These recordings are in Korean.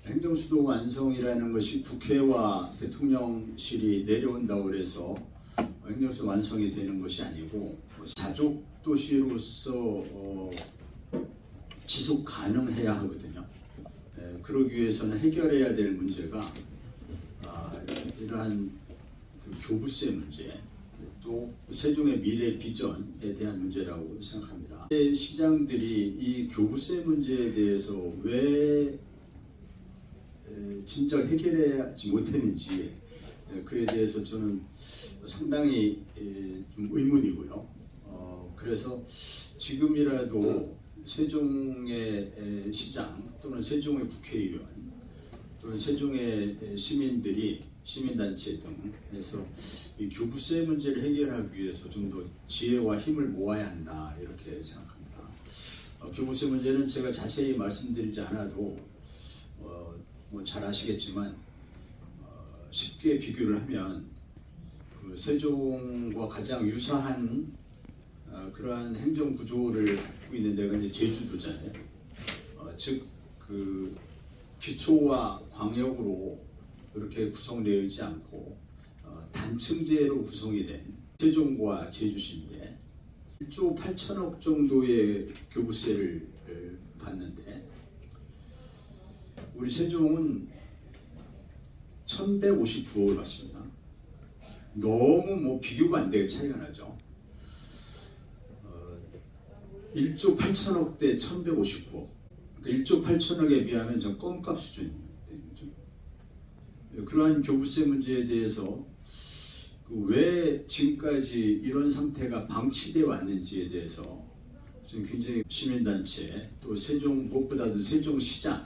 행정수도 완성이라는 것이 국회와 대통령실이 내려온다고 해서 행정수도 완성이 되는 것이 아니고 자족도시로서 지속 가능해야 하거든요. 그러기 위해서는 해결해야 될 문제가 이러한 교부세 문제, 또 세종의 미래 비전에 대한 문제라고 생각합니다. 시장들이 이 교부세 문제에 대해서 왜 진짜 해결하지 못했는지 그에 대해서 저는 상당히 좀 의문이고요. 그래서 지금이라도 세종의 시장 또는 세종의 국회의원 또는 세종의 시민단체 등에서 이 교부세 문제를 해결하기 위해서 좀 더 지혜와 힘을 모아야 한다 이렇게 생각합니다. 교부세 문제는 제가 자세히 말씀드리지 않아도 뭐 잘 아시겠지만 쉽게 비교를 하면 그 세종과 가장 유사한 그러한 행정 구조를 갖고 있는 데가 이제 제주도잖아요. 즉 그 기초와 광역으로 이렇게 구성되어 있지 않고 단층제로 구성이 된 세종과 제주시인데 1조 8천억 정도의 교부세를 받는데 우리 세종은 1159억을 받습니다. 너무 뭐 비교가 안 되게 차이가 나죠. 1조 8천억 대 1159억. 그러니까 1조 8천억에 비하면 좀 껌값 수준입니다. 그러한 교부세 문제에 대해서 왜 지금까지 이런 상태가 방치되어 왔는지에 대해서 지금 굉장히 시민단체 또 세종 무엇보다도 세종시장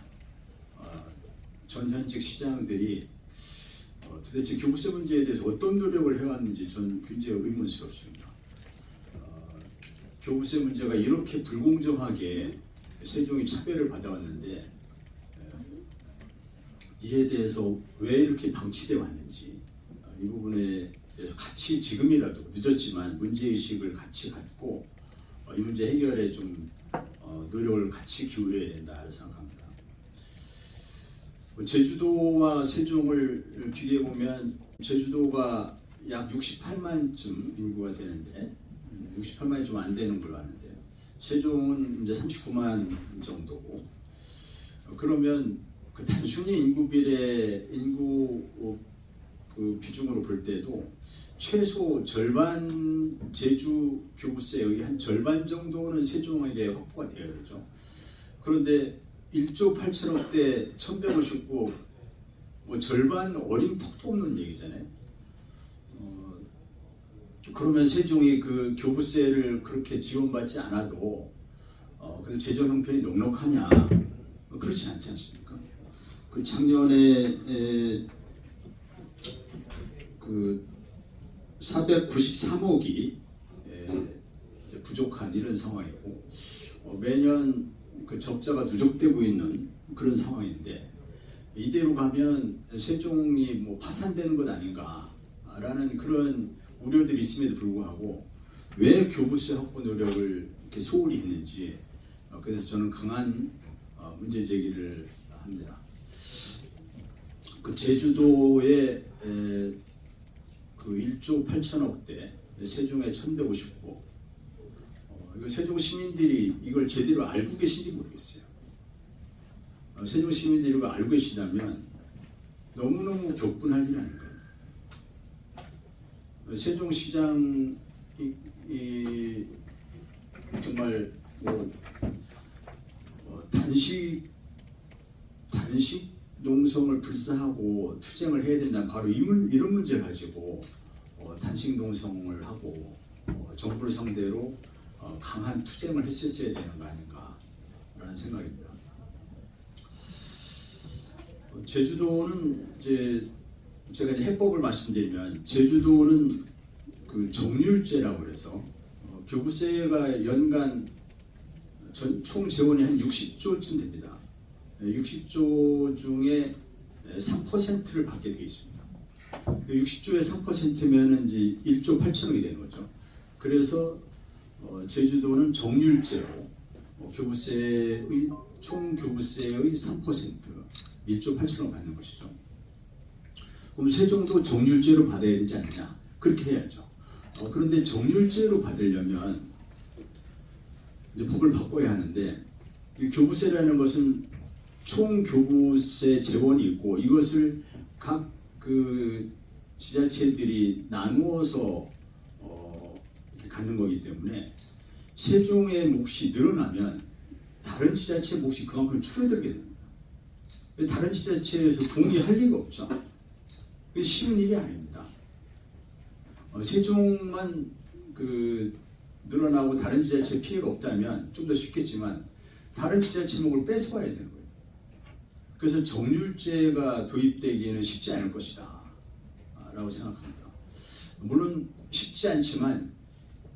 전 현직 시장들이 도대체 교부세 문제에 대해서 어떤 노력을 해왔는지 저는 굉장히 의문스럽습니다. 교부세 문제가 이렇게 불공정하게 세종이 차별을 받아왔는데 이에 대해서 왜 이렇게 방치되어 왔는지 이 부분에 대해서 같이 지금이라도 늦었지만 문제의식을 같이 갖고 이 문제 해결에 좀 노력을 같이 기울여야 된다 생각합니다. 제주도와 세종을 비교해보면 제주도가 약 68만쯤 인구가 되는데 68만이 좀 안 되는 걸로 아는데요. 세종은 이제 39만 정도고 그러면 그 단순히 인구 그 비중으로 볼 때도 최소 절반 제주 교부세의 한 절반 정도는 세종에게 확보가 되어야 되죠. 그런데 1조 8천억 대 1159억 뭐 절반 어림턱도 없는 얘기잖아요. 그러면 세종이 그 교부세를 그렇게 지원받지 않아도 그 재정 형편이 넉넉하냐? 그렇지 않지 않습니까? 그 작년에 그 493억이 부족한 이런 상황이고 매년 그 적자가 누적되고 있는 그런 상황인데 이대로 가면 세종이 뭐 파산되는 것 아닌가라는 그런 우려들이 있음에도 불구하고 왜 교부세 확보 노력을 이렇게 소홀히 했는지 그래서 저는 강한 문제 제기를 합니다. 그 제주도의 그 1조 8천억대 세종의 1159억 이거 세종 시민들이 이걸 제대로 알고 계신지 모르겠어요. 세종 시민들이 이걸 알고 계시다면 너무너무 격분할 일 아닌가요? 세종시장이 정말 단식 농성을 불사하고 투쟁을 해야 된다는 바로 이런 문제를 가지고 단식 농성을 하고 정부를 상대로 강한 투쟁을 했었어야 되는 거 아닌가라는 생각입니다. 제주도는 이제 제가 이제 해법을 말씀드리면 제주도는 그 정률제라고 해서 교부세가 연간 총 재원이 한 60조쯤 됩니다. 60조 중에 3%를 받게 되어 있습니다. 60조의 3%면은 이제 1조 8천억이 되는 거죠. 그래서 제주도는 정률제로 교부세의 총 교부세의 3% 1조 8천억 받는 것이죠. 그럼 세종도 정률제로 받아야 되지 않느냐? 그렇게 해야죠. 그런데 정률제로 받으려면 이제 법을 바꿔야 하는데, 이 교부세라는 것은 총 교부세 재원이 있고 이것을 각 그 지자체들이 나누어서 이렇게 갖는 거기 때문에 세종의 몫이 늘어나면 다른 지자체 몫이 그만큼 줄어들게 됩니다. 다른 지자체에서 동의할 리가 없죠. 그게 쉬운 일이 아닙니다. 세종만 그 늘어나고 다른 지자체 피해가 없다면 좀 더 쉽겠지만 다른 지자체 몫을 뺏어가야 되는 거예요. 그래서 정률제가 도입되기에는 쉽지 않을 것이다 라고 생각합니다. 물론 쉽지 않지만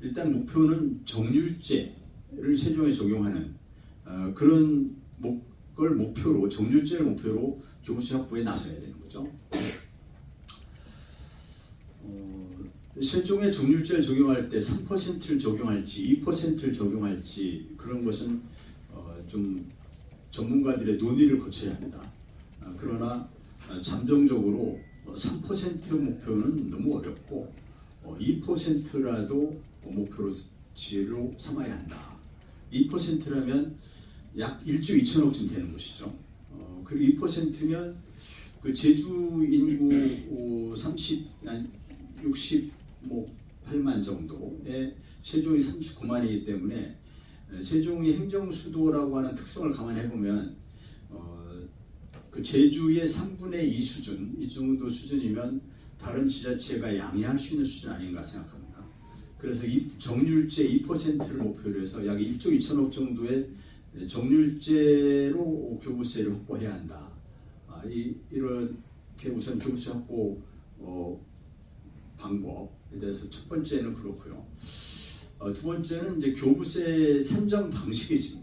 일단 목표는 정률제를 세종에 적용하는 그런 걸 목표로, 정률제를 목표로 교부세 확보에 나서야 되는 거죠. 세종에 정률제를 적용할 때 3%를 적용할지 2%를 적용할지 그런 것은 좀 전문가들의 논의를 거쳐야 합니다. 그러나 잠정적으로 3% 목표는 너무 어렵고 2%라도 목표로 삼아야 한다. 2%라면 약 1조 2천억쯤 되는 것이죠. 그리고 2%면 그 제주 인구 68만 정도에 세종이 39만이기 때문에 세종이 행정수도라고 하는 특성을 감안해 보면 그 제주의 3분의 2 수준, 이 정도 수준이면 다른 지자체가 양해할 수 있는 수준 아닌가 생각합니다. 그래서 정률제 2%를 목표로 해서 약 1조 2천억 정도의 정률제로 교부세를 확보해야 한다. 이렇게 우선 교부세 확보 방법에 대해서 첫 번째는 그렇고요. 두 번째는 이제 교부세 산정 방식이 있습니다.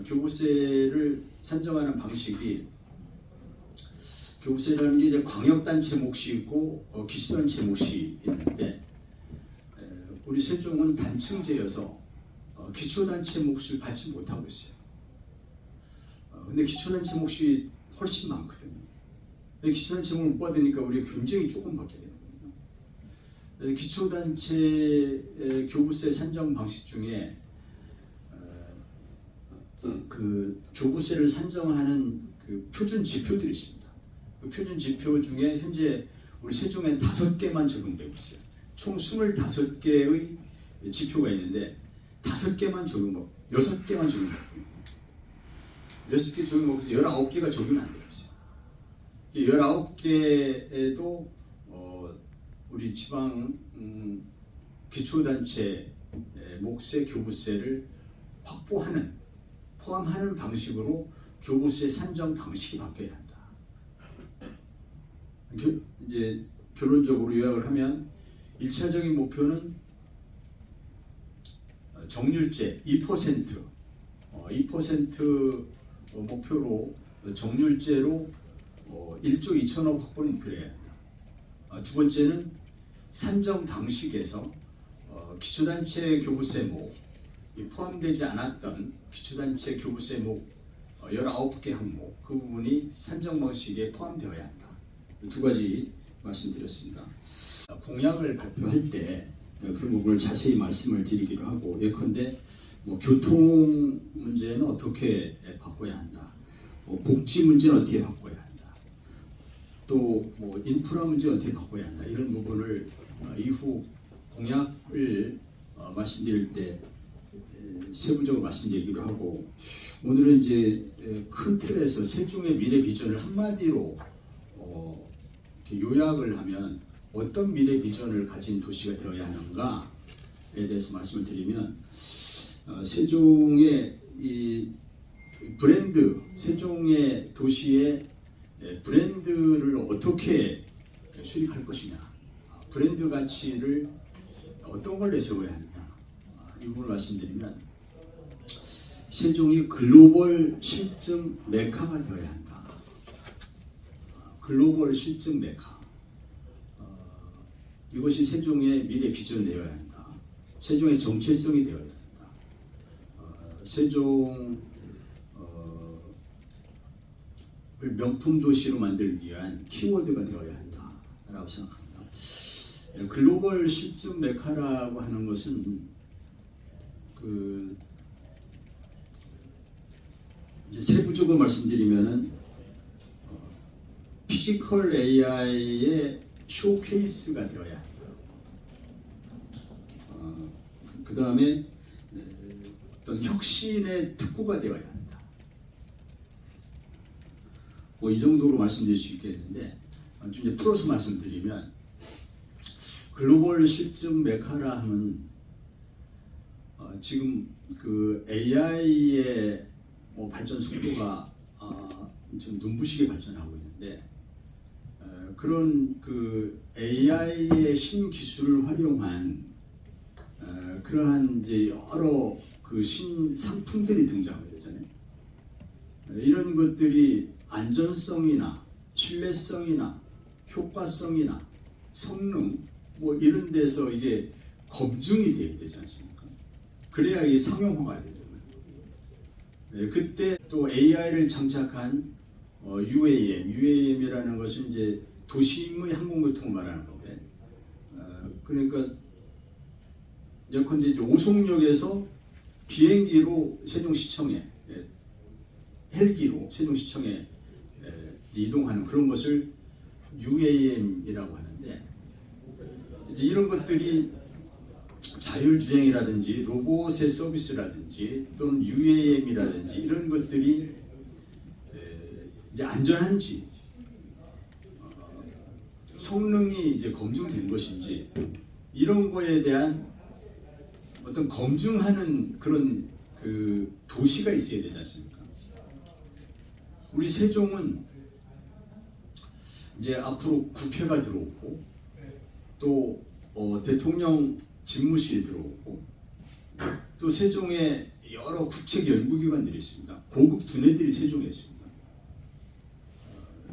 교부세를 산정하는 방식이, 교부세라는 게 이제 광역단체 몫이 있고 기초단체 몫이 있는데 우리 세종은 단층제여서 기초단체 몫을 받지 못하고 있어요. 근데 기초단체 몫이 훨씬 많거든요. 기초단체 몫을 못 받으니까 우리가 굉장히 조금 받게 되는 겁니다. 기초단체 교부세 산정 방식 중에 그 교부세를 산정하는 그 표준 지표들이 있습니다. 그 표준 지표 중에 현재 우리 세종엔 5개만 적용되고 있어요. 총 25개의 지표가 있는데 5개만 적용되고 6개만 적용되고 6개 적용되고 19개가 적용이 안 되고 있어요. 19개에도 우리 지방 기초단체 몫의 교부세를 포함하는 방식으로 교부세 산정 방식이 바뀌어야 한다. 이제 결론적으로 요약을 하면 1차적인 목표는 정률제 2% 목표로 정률제로 1조 2천억 확보를 목표로 해야 한다. 두 번째는 산정 방식에서 기초단체 교부세 목 포함되지 않았던 기초단체 교부세 목 19개 항목, 그 부분이 산정 방식에 포함되어야 한다. 두 가지 말씀드렸습니다. 공약을 발표할 때 그런 부분을 자세히 말씀을 드리기로 하고, 예컨대 교통 문제는 어떻게 바꿔야 한다, 복지 문제는 어떻게 바꿔야 한다, 또 인프라 문제는 어떻게 바꿔야 한다, 이런 부분을 이후 공약을 말씀드릴 때 세부적으로 말씀드리기로 하고, 오늘은 이제 큰 틀에서 세종의 미래 비전을 한마디로 요약을 하면 어떤 미래 비전을 가진 도시가 되어야 하는가에 대해서 말씀을 드리면, 세종의 이 브랜드, 세종의 도시의 브랜드를 어떻게 수립할 것이냐, 브랜드 가치를 어떤 걸 내세워야 하느냐, 이 부분을 말씀드리면, 세종이 글로벌 실증 메카가 되어야 한다. 글로벌 실증 메카. 이것이 세종의 미래 비전 되어야 한다. 세종의 정체성이 되어야 한다. 명품 도시로 만들기 위한 키워드가 되어야 한다라고 생각합니다. 글로벌 실증 메카라고 하는 것은 이제 세부적으로 말씀드리면은 피지컬 AI의 쇼케이스가 되어야 한다. 그 다음에 어떤 혁신의 특구가 되어야 한다. 뭐 이 정도로 말씀드릴 수 있겠는데, 좀 이제 풀어서 말씀드리면 글로벌 실증 메카라 하면 지금 그 AI의 발전 속도가 좀 눈부시게 발전하고 있는데, 그런 그 AI의 신기술을 활용한 그러한 이제 여러 그 신상품들이 등장하게 되잖아요. 이런 것들이 안전성이나 신뢰성이나 효과성이나 성능 뭐 이런 데서 이게 검증이 되어야 되지 않습니까? 그래야 이게 상용화가 되잖아요. 그때 또 AI를 장착한 UAM이라는 것은 이제 도심의 항공교통을 말하는 건데, 그러니까 예컨대 이제 오송역에서 비행기로 세종시청에, 헬기로 세종시청에 이동하는 그런 것을 UAM이라고 하는데, 이제 이런 것들이 자율주행이라든지 로봇의 서비스라든지 또는 UAM이라든지 이런 것들이 이제 안전한지 성능이 이제 검증된 것인지 이런 거에 대한 어떤 검증하는 그런 그 도시가 있어야 되지 않습니까? 우리 세종은 이제 앞으로 국회가 들어오고 또 대통령 집무실이 들어오고 또 세종에 여러 국책 연구기관들이 있습니다. 고급 두뇌들이 세종에 있습니다.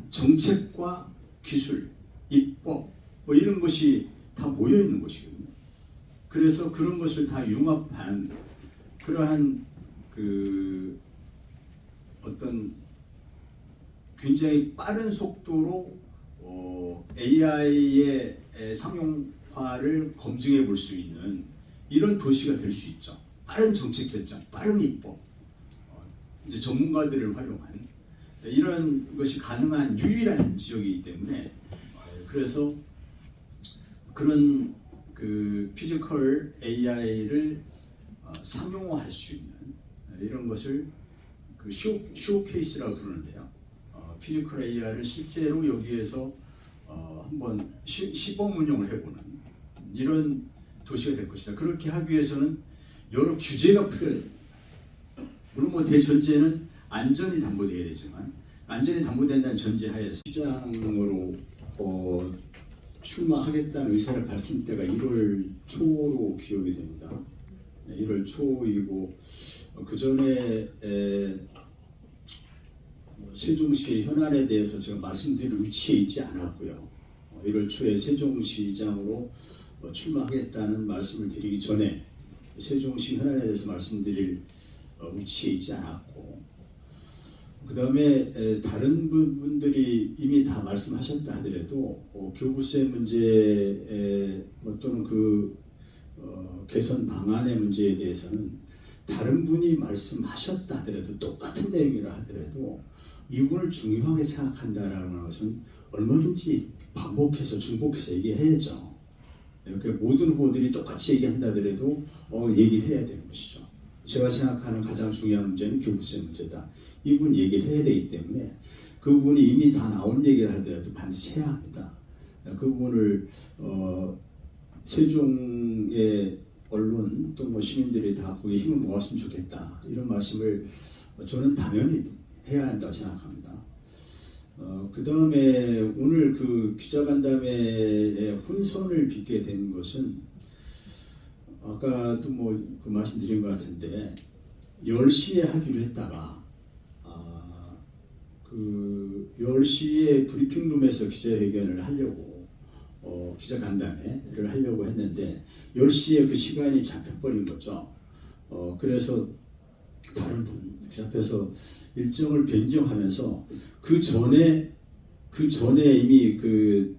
정책과 기술, 입법 뭐 이런 것이 다 모여 있는 곳이거든요. 그래서 그런 것을 다 융합한 그러한 그 어떤 굉장히 빠른 속도로 AI의 상용화를 검증해 볼 수 있는 이런 도시가 될 수 있죠. 빠른 정책 결정, 빠른 입법, 이제 전문가들을 활용한 이런 것이 가능한 유일한 지역이기 때문에, 그래서 그런 그 피지컬 AI를 상용화할 수 있는 이런 것을 그 쇼케이스라고 부르는데요. 피지컬 AI를 실제로 여기에서 한번 시범 운영을 해보는 이런 도시가 될 것이다. 그렇게 하기 위해서는 여러 규제가 필요해요. 물론 뭐 대전제는 안전이 담보돼야 되지만, 안전이 담보된다는 전제하에서 시장으로 출마하겠다는 의사를 밝힌 때가 1월 초로 기억이 됩니다. 1월 초이고 그 전에 세종시 현안에 대해서 제가 말씀드릴 위치에 있지 않았고요. 1월 초에 세종시장으로 출마하겠다는 말씀을 드리기 전에 세종시 현안에 대해서 말씀드릴 위치에 있지 않았고, 그 다음에 다른 분들이 이미 다 말씀하셨다 하더라도 교부세 문제 또는 그 개선 방안의 문제에 대해서는 다른 분이 말씀하셨다 하더라도 똑같은 내용이라 하더라도 이 부분을 중요하게 생각한다라는 것은 얼마든지 반복해서 중복해서 얘기해야죠. 이렇게 모든 후보들이 똑같이 얘기한다 하더라도 얘기를 해야 되는 것이죠. 제가 생각하는 가장 중요한 문제는 교부세 문제다. 이 부분 얘기를 해야 되기 때문에 그 부분이 이미 다 나온 얘기를 하더라도 반드시 해야 합니다. 그 부분을 세종의 언론 또 뭐 시민들이 다 거기에 힘을 모았으면 좋겠다. 이런 말씀을 저는 당연히 해야 한다고 생각합니다. 그 다음에 오늘 그 기자간담회에 혼선을 빚게 된 것은 아까도 뭐 그 말씀드린 것 같은데 10시에 하기로 했다가 그 10시에 브리핑룸에서 기자회견을 하려고 기자간담회를 하려고 했는데 10시에 그 시간이 잡혀버린 거죠. 그래서 다른 분 앞에서 일정을 변경하면서 그 전에 이미 그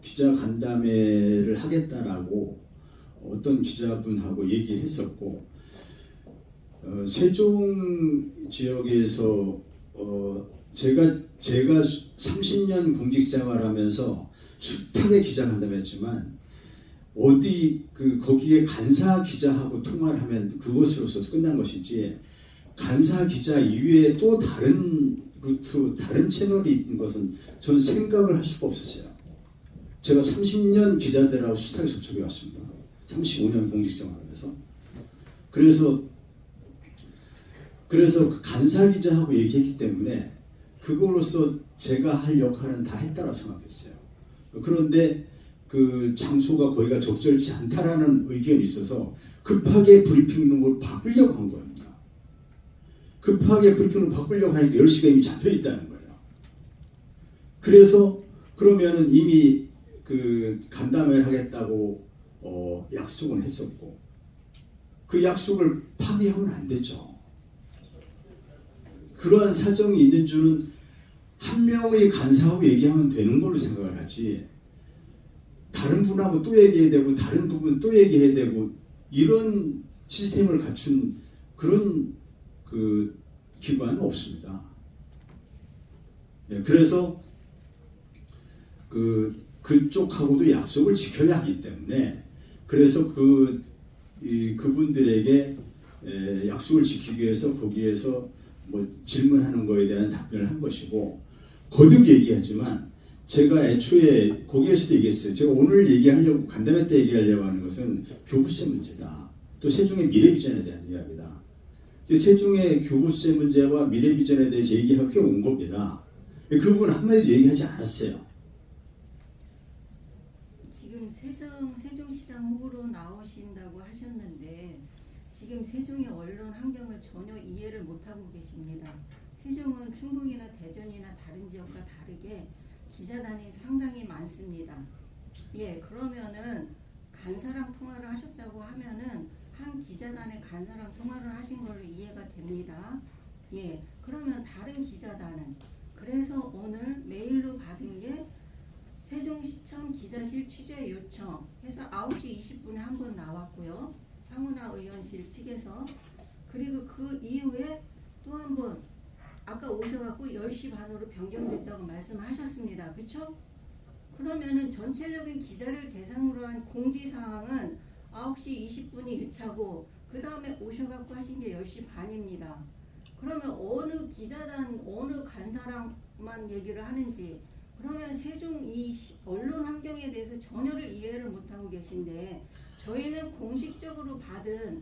기자 간담회를 하겠다라고 어떤 기자분하고 얘기를 했었고, 세종 지역에서 제가 30년 공직생활하면서 숱하게 기자 간담회했지만 어디 거기에 간사 기자하고 통화를 하면 그것으로서 끝난 것이지, 간사 기자 이외에 또 다른 루트, 다른 채널이 있는 것은 저는 생각을 할 수가 없었어요. 제가 30년 기자들하고 숱하게 접촉해 왔습니다. 35년 공직생활하면서. 그래서 그 간사 기자하고 얘기했기 때문에 그거로서 제가 할 역할은 다 했다고 생각했어요. 그런데 그 장소가 거기가 적절치 않다라는 의견이 있어서 급하게 브리핑룸으로 바꾸려고 한 겁니다. 급하게 브리핑룸으로 바꾸려고 하니까 10시가 이미 잡혀 있다는 거예요. 그래서 그러면은 이미 그 간담회를 하겠다고 약속은 했었고, 그 약속을 파기하면 안 되죠. 그러한 사정이 있는 줄은 한 명의 간사하고 얘기하면 되는 걸로 생각을 하지, 다른 분하고 또 얘기해야 되고 다른 부분 또 얘기해야 되고 이런 시스템을 갖춘 그런 그 기관은 없습니다. 네, 그래서 그쪽하고도 약속을 지켜야 하기 때문에, 그래서 그분들에게 약속을 지키기 위해서 거기에서 뭐 질문하는 거에 대한 답변을 한 것이고, 거듭 얘기하지만 제가 애초에 거기에서도 얘기했어요. 제가 오늘 얘기하려고, 간담회 때 얘기하려고 하는 것은 교부세 문제다. 또 세종의 미래 비전에 대한 이야기다. 세종의 교부세 문제와 미래 비전에 대해서 얘기하고 온 겁니다. 그 부분 한마디도 얘기하지 않았어요. 지금 세종시장 후보로 나오신다고 하셨는데 지금 세종의 언론 환경을 전혀 이해를 못하고 계십니다. 세종은 충북이나 대전이나 다른 지역과 다르게 기자단이 상당히 많습니다. 예, 그러면은 간사랑 통화를 하셨다고 하면은 한 기자단의 간사랑 통화를 하신 걸로 이해가 됩니다. 예, 그러면 다른 기자단은, 그래서 오늘 메일로 받은 게 세종시청 기자실 취재 요청 해서 9시 20분에 한 번 나왔고요. 황운하 의원실 측에서. 그리고 그 이후에 또 한 번 아까 오셔갖고 10시 반으로 변경됐다고 말씀하셨습니다. 그렇죠? 그러면은 전체적인 기자를 대상으로 한 공지사항은 9시 20분이 유차고 그 다음에 오셔갖고 하신 게 10시 반입니다. 그러면 어느 기자단, 어느 간사랑만 얘기를 하는지, 그러면 세종 이 언론 환경에 대해서 전혀를 이해를 못하고 계신데, 저희는 공식적으로 받은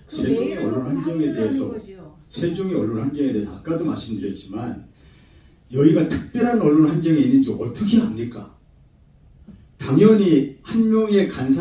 그 세종의 언론 환경에 대해서, 거죠. 세종의 언론 환경에 대해서 아까도 말씀드렸지만 여기가 특별한 언론 환경에 있는지 어떻게 합니까? 당연히 한 명의 간사